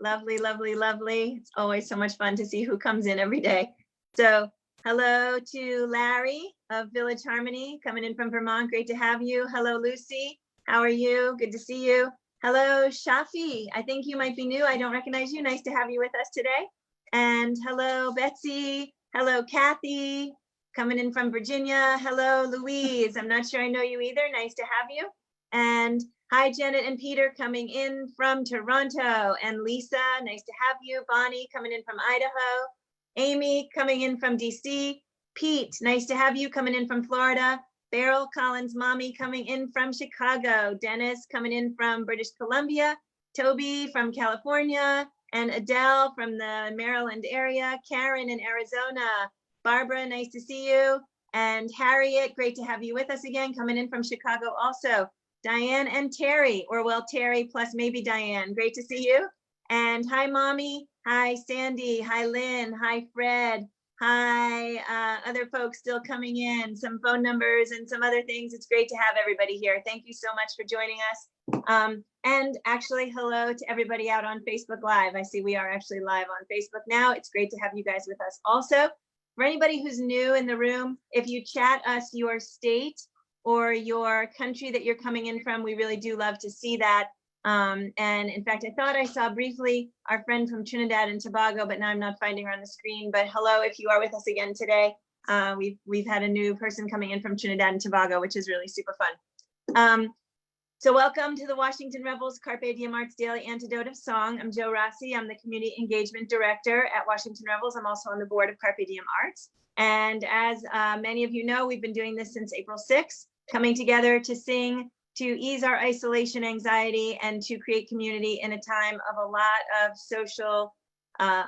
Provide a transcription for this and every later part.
Lovely, lovely, lovely. It's always so much fun to see who comes in every day. So hello to Larry of Village Harmony coming in from Vermont. Great to have you. Hello, Lucy. How are you? Good to see you. Hello, Shafi. I think you might be new. I don't recognize you. Nice to have you with us today. And hello, Betsy. Hello, Kathy. Coming in from Virginia. Hello, Louise. I'm not sure I know you either. Nice to have you. And hi, Janet and Peter coming in from Toronto. And Lisa, nice to have you. Bonnie coming in from Idaho. Amy coming in from DC. Pete, nice to have you coming in from Florida. Beryl Collins' mommy coming in from Chicago. Dennis coming in from British Columbia. Toby from California. And Adele from the Maryland area. Karen in Arizona. Barbara, nice to see you. And Harriet, great to have you with us again, coming in from Chicago also. Diane and Terry, or well, Terry plus maybe Diane, great to see you. And hi, Mommy. Hi, Sandy. Hi, Lynn. Hi, Fred. Hi, other folks still coming in, some phone numbers and some other things. It's great to have everybody here. Thank you so much for joining us. And actually, hello to everybody out on Facebook Live. I see we are actually live on Facebook now. It's great to have you guys with us also. For anybody who's new in the room, if you chat us your state or your country that you're coming in from, we really do love to see that. And in fact, I thought I saw briefly our friend from Trinidad and Tobago, but now I'm not finding her on the screen. But hello, if you are with us again today. We've had a new person coming in from Trinidad and Tobago, which is really super fun. So welcome to the Washington Rebels Carpe Diem Arts Daily Antidote of Song. I'm Jo Rossi. I'm the Community Engagement Director at Washington Rebels. I'm also on the board of Carpe Diem Arts. And as many of you know, we've been doing this since April 6th, coming together to sing, to ease our isolation anxiety, and to create community in a time of a lot of social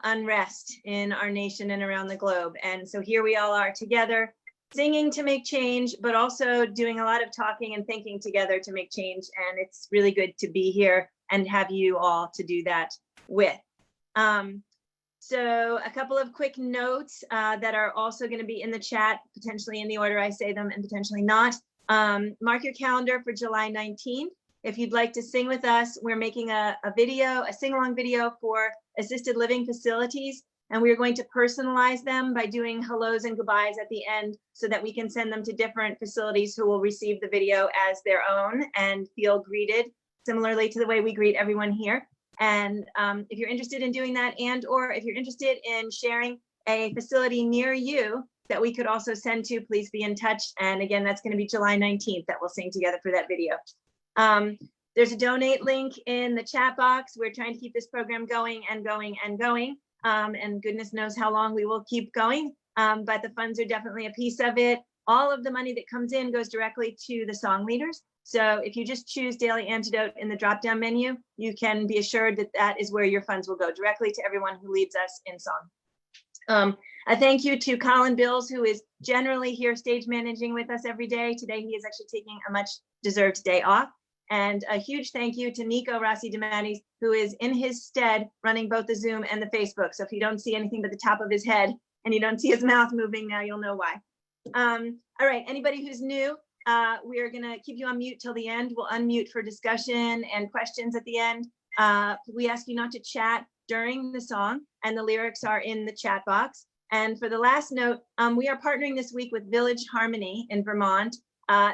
unrest in our nation and around the globe. And so here we all are together, singing to make change, but also doing a lot of talking and thinking together to make change. And it's really good to be here and have you all to do that with. So a couple of quick notes that are also going to be in the chat, potentially in the order I say them and potentially not. Mark your calendar for July 19th. If you'd like to sing with us, we're making a video, a sing-along video for assisted living facilities. And we're going to personalize them by doing hellos and goodbyes at the end so that we can send them to different facilities who will receive the video as their own and feel greeted similarly to the way we greet everyone here. And if you're interested in doing that, and or if you're interested in sharing a facility near you that we could also send to, please be in touch. And again, that's going to be July 19th that we'll sing together for that video. There's a donate link in the chat box. We're trying to keep this program going and going and going. And goodness knows how long we will keep going, but the funds are definitely a piece of it. All of the money that comes in goes directly to the song leaders. So if you just choose Daily Antidote in the drop-down menu, you can be assured that that is where your funds will go, directly to everyone who leads us in song. A thank you to Colin Bills, who is generally here stage managing with us every day. Today, he is actually taking a much deserved day off. And a huge thank you to Nico Rossi DeMattis, who is in his stead running both the Zoom and the Facebook. So if you don't see anything but the top of his head and you don't see his mouth moving now, you'll know why. All right, anybody who's new, we are gonna keep you on mute till the end. We'll unmute for discussion and questions at the end. We ask you not to chat during the song, and the lyrics are in the chat box. And for the last note, we are partnering this week with Village Harmony in Vermont.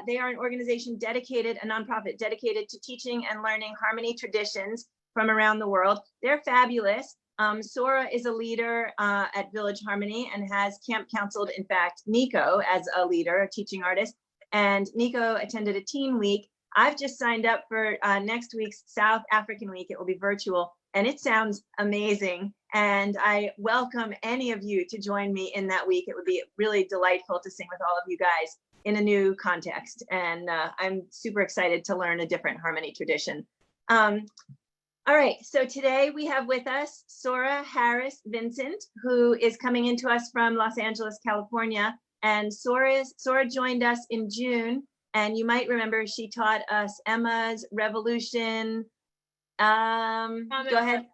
They are an organization dedicated, a nonprofit dedicated to teaching and learning harmony traditions from around the world. They're fabulous. Sora is a leader at Village Harmony and has camp counseled, in fact, Nico as a leader, a teaching artist. And Nico attended a teen week. I've just signed up for next week's South African week. It will be virtual, and it sounds amazing. And I welcome any of you to join me in that week. It would be really delightful to sing with all of you guys in a new context. And I'm super excited to learn a different harmony tradition. All right, so today we have with us Sora Harris-Vincent, who is coming into us from Los Angeles, California. And Sora joined us in June, and you might remember she taught us Emma's Revolution. Go ahead.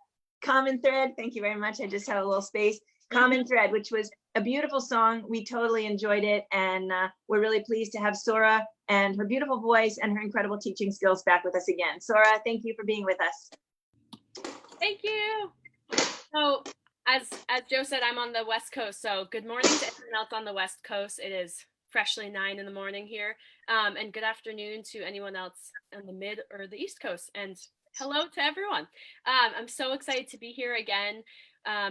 Common Thread. Thank you very much. I just have a little space. Common Thread, which was a beautiful song. We totally enjoyed it, and we're really pleased to have Sora and her beautiful voice and her incredible teaching skills back with us again. Sora, thank you for being with us. Thank you. So, as Joe said, I'm on the West Coast. So, good morning to everyone else on the West Coast. It is freshly 9 in the morning here. And good afternoon to anyone else on the Mid or the East Coast. And hello to everyone. I'm so excited to be here again.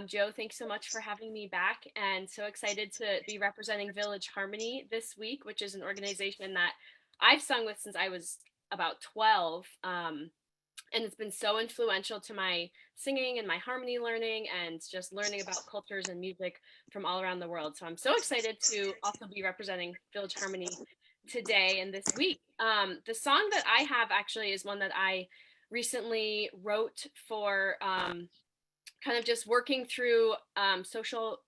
Joe, thanks so much for having me back. And so excited to be representing Village Harmony this week, which is an organization that I've sung with since I was about 12. And it's been so influential to my singing and my harmony learning and just learning about cultures and music from all around the world. So I'm so excited to also be representing Village Harmony today and this week. The song that I have actually is one that I recently wrote for kind of just working through social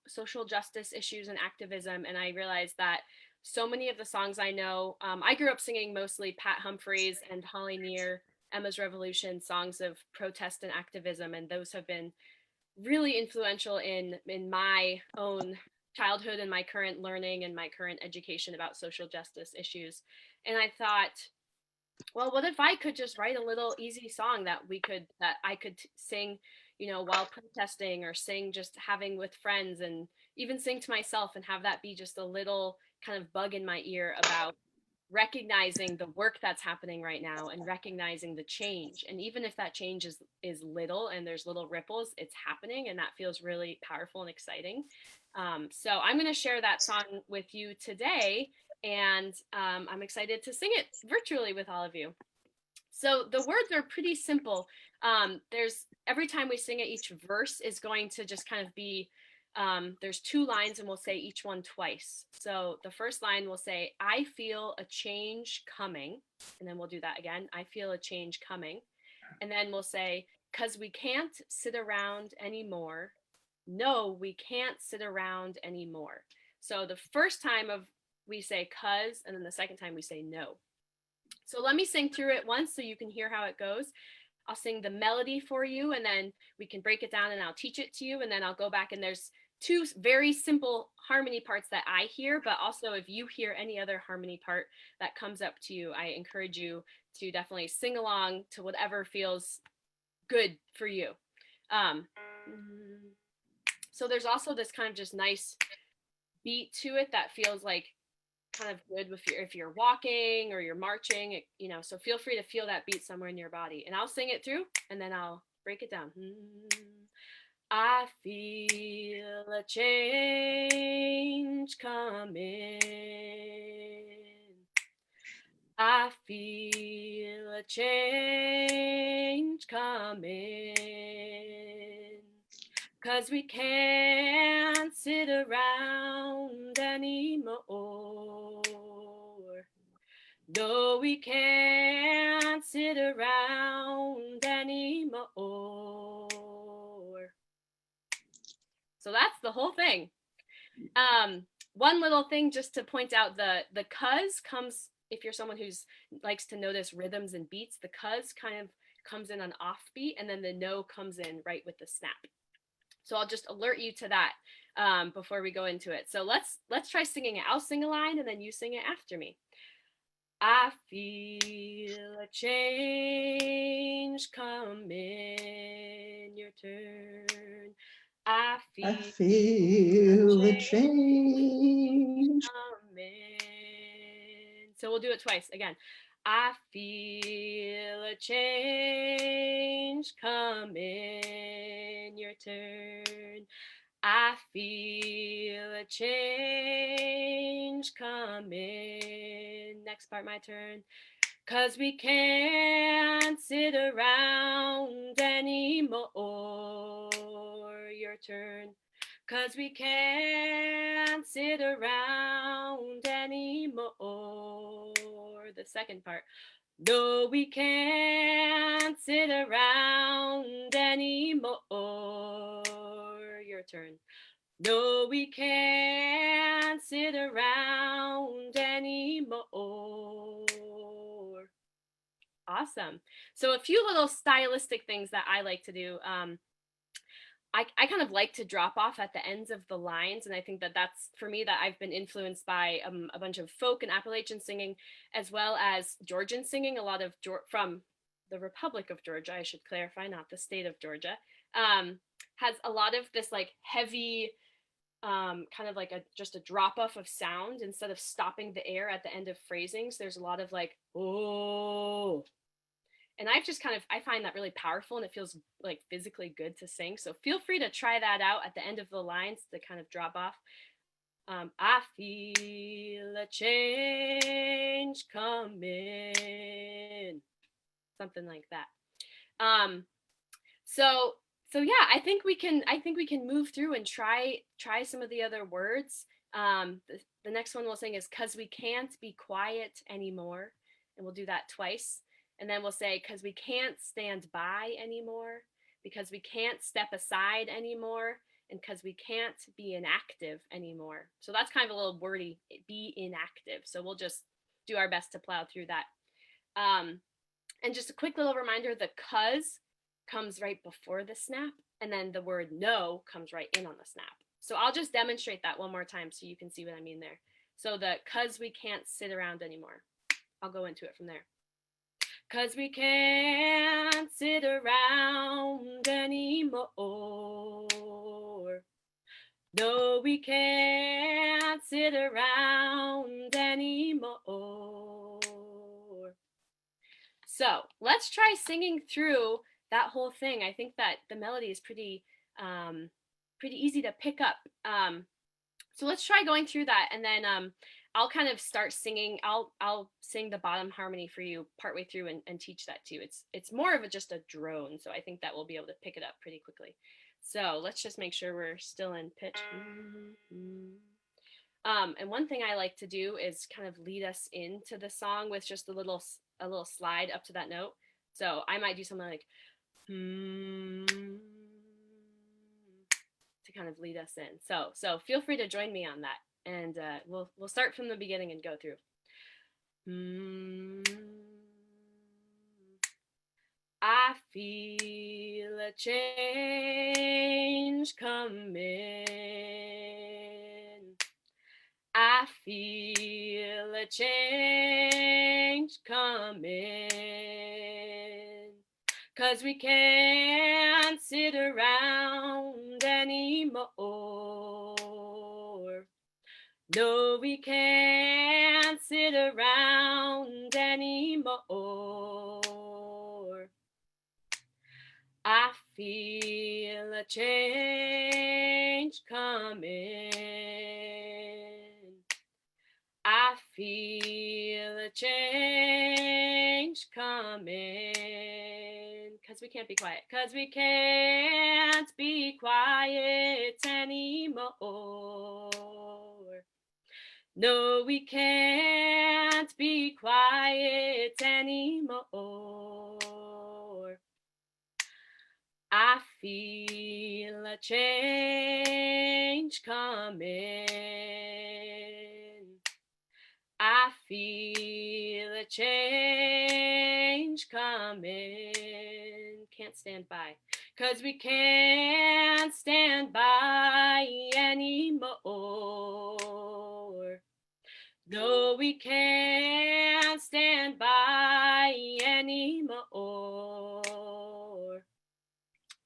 justice issues and activism, and I realized that so many of the songs I know, I grew up singing mostly Pat Humphreys and Holly Near, Emma's Revolution, songs of protest and activism, and those have been really influential in my own childhood and my current learning and my current education about social justice issues. And I thought, well, what if I could just write a little easy song that I could sing, while protesting, or sing just having with friends, and even sing to myself, and have that be just a little kind of bug in my ear about recognizing the work that's happening right now and recognizing the change. And even if that change is little and there's little ripples, it's happening, and that feels really powerful and exciting. So I'm going to share that song with you today, and I'm excited to sing it virtually with all of you. So the words are pretty simple. There's every time we sing it, each verse is going to just kind of be, there's two lines, and we'll say each one twice. So the first line will say, I feel a change coming. And then we'll do that again. I feel a change coming. And then we'll say, because we can't sit around anymore. No, we can't sit around anymore. So the first time of we say cuz, and then the second time we say no. So let me sing through it once so you can hear how it goes. I'll sing the melody for you, and then we can break it down, and I'll teach it to you, and then I'll go back, and there's two very simple harmony parts that I hear, but also if you hear any other harmony part that comes up to you, I encourage you to definitely sing along to whatever feels good for you. Um, so there's also this kind of just nice beat to it that feels like kind of good if you're walking or you're marching, so feel free to feel that beat somewhere in your body, and I'll sing it through, and then I'll break it down. I feel a change coming. I feel a change coming. 'Cause we can't sit around anymore. No, we can't sit around anymore. So that's the whole thing. One little thing just to point out, the cuz comes, if you're someone who's likes to notice rhythms and beats, the cuz kind of comes in on offbeat, and then the no comes in right with the snap. So I'll just alert you to that before we go into it. So let's try singing it. I'll sing a line, and then you sing it after me. I feel a change coming, your turn. I I feel a feel a change change. coming. So we'll do it twice again. I feel a change coming, your turn. I feel a change coming. Next part, my turn. 'Cause we can't sit around anymore. Your turn. 'Cause we can't sit around anymore. The second part. No, we can't sit around anymore. Your turn. No, we can't sit around anymore. Awesome. So a few little stylistic things that I like to do. I kind of like to drop off at the ends of the lines, and I think that that's for me that I've been influenced by a bunch of folk and Appalachian singing, as well as Georgian singing. A lot of from the Republic of Georgia, I should clarify, not the state of Georgia, has a lot of this like heavy, kind of like just a drop off of sound instead of stopping the air at the end of phrasings. There's a lot of like, oh, and I find that really powerful and it feels like physically good to sing. So feel free to try that out at the end of the lines to kind of drop off. I feel a change coming, something like that. So yeah, I think we can move through and try some of the other words. The next one we'll sing is "Cause we can't be quiet anymore," and we'll do that twice. And then we'll say, "Cause we can't stand by anymore," because we can't step aside anymore, and because we can't be inactive anymore. So that's kind of a little wordy, be inactive. So we'll just do our best to plow through that. And just a quick little reminder, the "cause" comes right before the snap, and then the word "no" comes right in on the snap. So I'll just demonstrate that one more time so you can see what I mean there. So the "cause we can't sit around anymore." I'll go into it from there. Cause we can't sit around anymore. No, we can't sit around anymore. So let's try singing through that whole thing. I think that the melody is pretty easy to pick up. So let's try going through that, and then I'll kind of start singing. I'll sing the bottom harmony for you partway through and teach that too. It's more of just a drone, so I think that we'll be able to pick it up pretty quickly. So let's just make sure we're still in pitch. And one thing I like to do is kind of lead us into the song with just a little slide up to that note. So I might do something like to kind of lead us in. So feel free to join me on that, and we'll start from the beginning and go through. I feel a change coming. I feel a change coming. 'Cause we can't sit around anymore. No, we can't sit around anymore. I feel a change coming. I feel a change coming. 'Cause we can't be quiet. 'Cause we can't be quiet anymore. No, we can't be quiet anymore. I feel a change coming. I feel a change coming. Can't stand by. 'Cause we can't stand by anymore. No, we can't stand by anymore.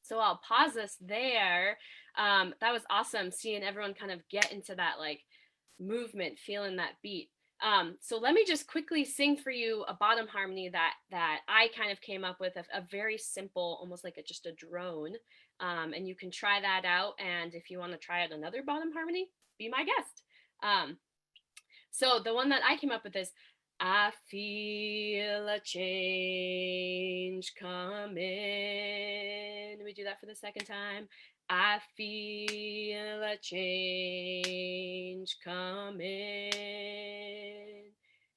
So I'll pause us there. That was awesome, seeing everyone kind of get into that like movement, feeling that beat. So let me just quickly sing for you a bottom harmony that I kind of came up with, a very simple, almost like just a drone. And you can try that out. And if you want to try out another bottom harmony, be my guest. So the one that I came up with is, I feel a change coming. Let me do that for the second time. I feel a change coming.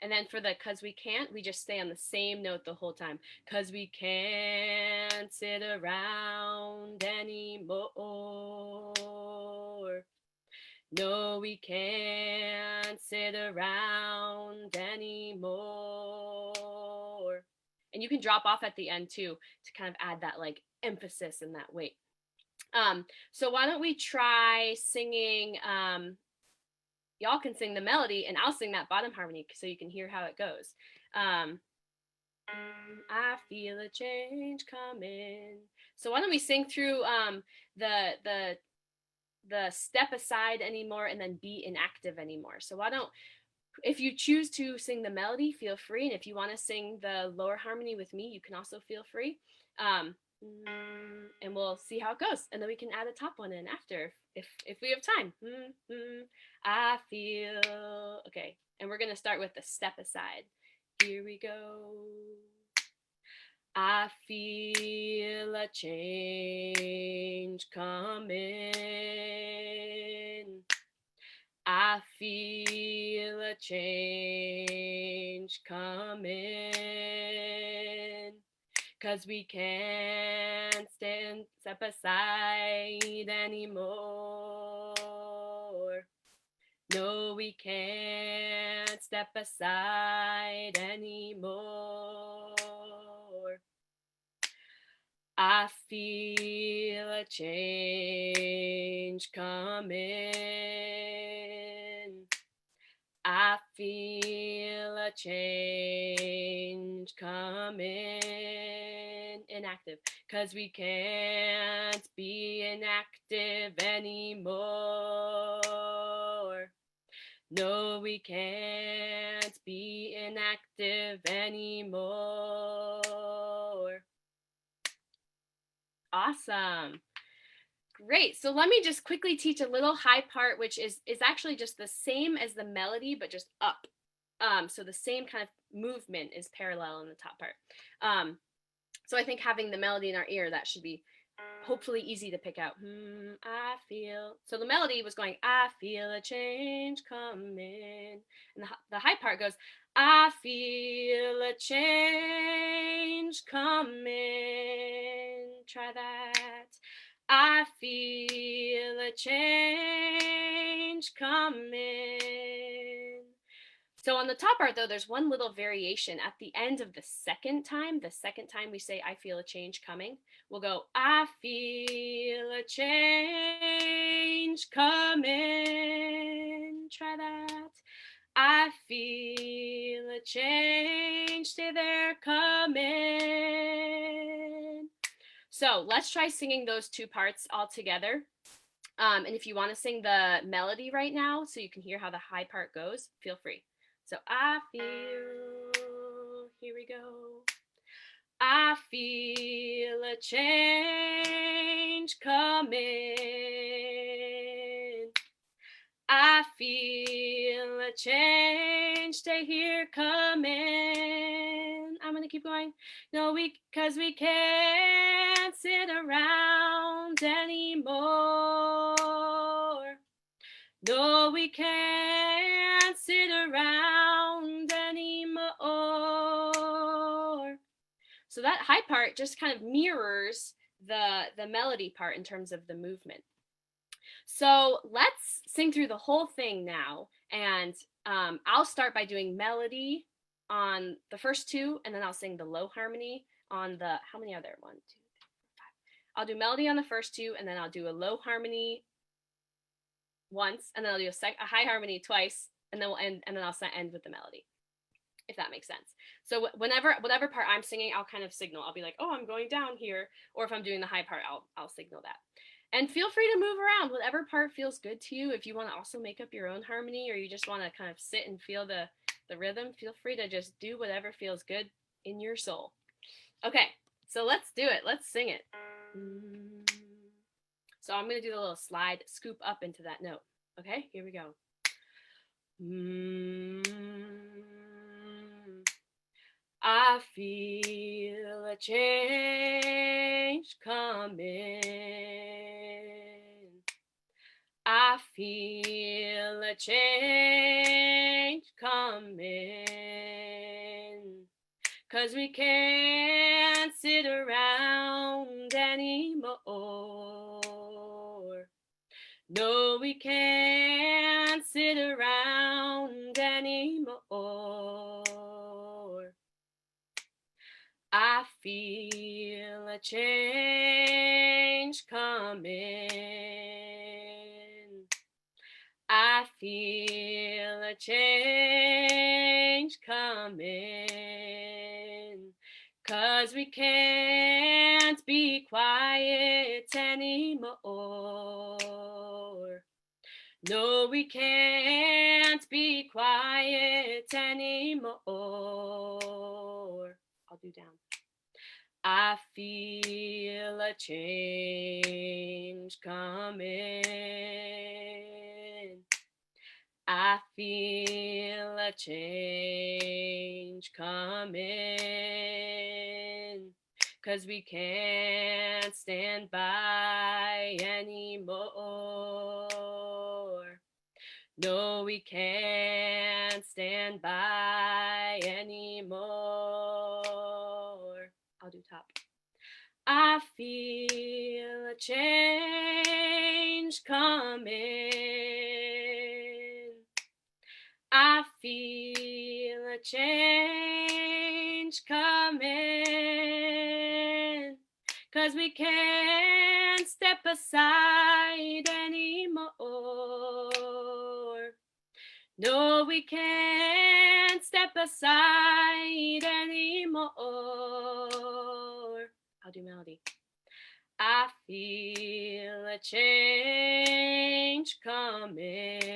And then for the 'cause we can't, we just stay on the same note the whole time. 'Cause we can't sit around anymore. No, we can't sit around anymore. And you can drop off at the end too to kind of add that like emphasis and that weight. So why don't we try singing, y'all can sing the melody and I'll sing that bottom harmony so you can hear how it goes. I feel a change coming. So why don't we sing through the step aside anymore and then be inactive anymore. So why don't, if you choose to sing the melody, feel free. And if you want to sing the lower harmony with me, you can also feel free. And we'll see how it goes. And then we can add a top one in after if we have time. I feel, okay. And we're going to start with the step aside. Here we go. I feel a change coming. I feel a change coming. 'Cause we can't step aside anymore. No, we can't step aside anymore. I feel a change coming. I feel a change coming. Inactive, 'cause we can't be inactive anymore. No, we can't be inactive anymore. Awesome. Great. So let me just quickly teach a little high part, which is actually just the same as the melody, but just up. So the same kind of movement is parallel in the top part. So I think having the melody in our ear, that should be hopefully easy to pick out. I feel. So the melody was going, I feel a change coming. And the high part goes, I feel a change coming. Try that. I feel a change coming. So on the top part, though, there's one little variation. At the end of the second time we say, I feel a change coming, we'll go, I feel a change coming. Try that. I feel a change, stay there, coming. So let's try singing those two parts all together. And if you want to sing the melody right now so you can hear how the high part goes, feel free. So I feel, here we go. I feel a change coming. I feel a change, stay here coming. I'm gonna keep going. No, cause we can't sit around anymore. No, we can't sit around anymore. So that high part just kind of mirrors the melody part in terms of the movement. So let's sing through the whole thing now. And I'll start by doing melody on the first two, and then I'll sing the low harmony on the, how many are there? 1, 2, 3, 4, 5. I'll do melody on the first two, and then I'll do a low harmony once, and then I'll do a high harmony twice, and then we'll end, and then I'll end with the melody, if that makes sense. So whatever part I'm singing, I'll kind of signal. I'll be like, oh, I'm going down here. Or if I'm doing the high part, I'll signal that. And feel free to move around, whatever part feels good to you. If you want to also make up your own harmony, or you just want to kind of sit and feel the rhythm, feel free to just do whatever feels good in your soul. Okay, so let's do it. Let's sing it. So I'm going to do the little slide, scoop up into that note. Okay, here we go. I feel a change coming. I feel a change coming. 'Cause we can't sit around anymore. No, we can't sit around anymore. I feel a change coming. I feel a change coming. 'cause we can't be quiet anymore. No, we can't be quiet anymore. I'll do down. I feel a change coming. I feel a change coming. 'Cause we can't stand by anymore. No, we can't stand by anymore. I'll do top. I feel a change coming. I feel a change coming. 'Cause we can't step aside anymore. No, we can't step aside anymore. I'll do melody. I feel a change coming.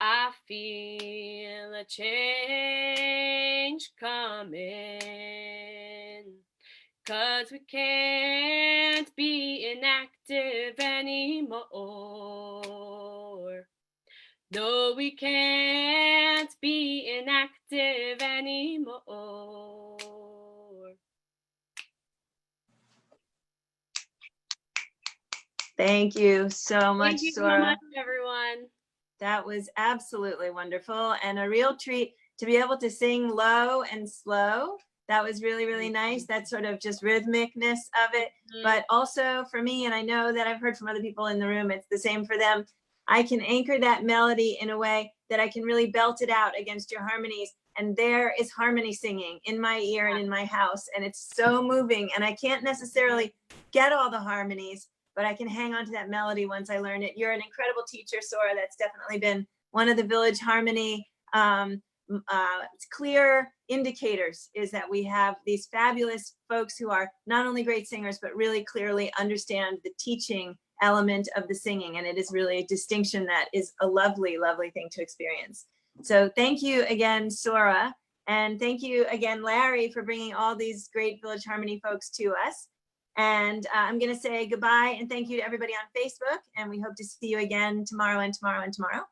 I feel a change coming. 'Cause we can't be inactive anymore. No, we can't be inactive anymore. Thank you so much, Thank you Sora. so much, everyone. That was absolutely wonderful and a real treat to be able to sing low and slow. That was really, really nice. That sort of just rhythmicness of it. But also for me, and I know that I've heard from other people in the room, it's the same for them. I can anchor that melody in a way that I can really belt it out against your harmonies. And there is harmony singing in my ear and in my house. And it's so moving. And I can't necessarily get all the harmonies, but I can hang on to that melody once I learn it. You're an incredible teacher, Sora. That's definitely been one of the Village Harmony clear indicators, is that we have these fabulous folks who are not only great singers, but really clearly understand the teaching element of the singing. And it is really a distinction that is a lovely, lovely thing to experience. So thank you again, Sora. And thank you again, Larry, for bringing all these great Village Harmony folks to us. And I'm going to say goodbye and thank you to everybody on Facebook. And we hope to see you again tomorrow and tomorrow and tomorrow.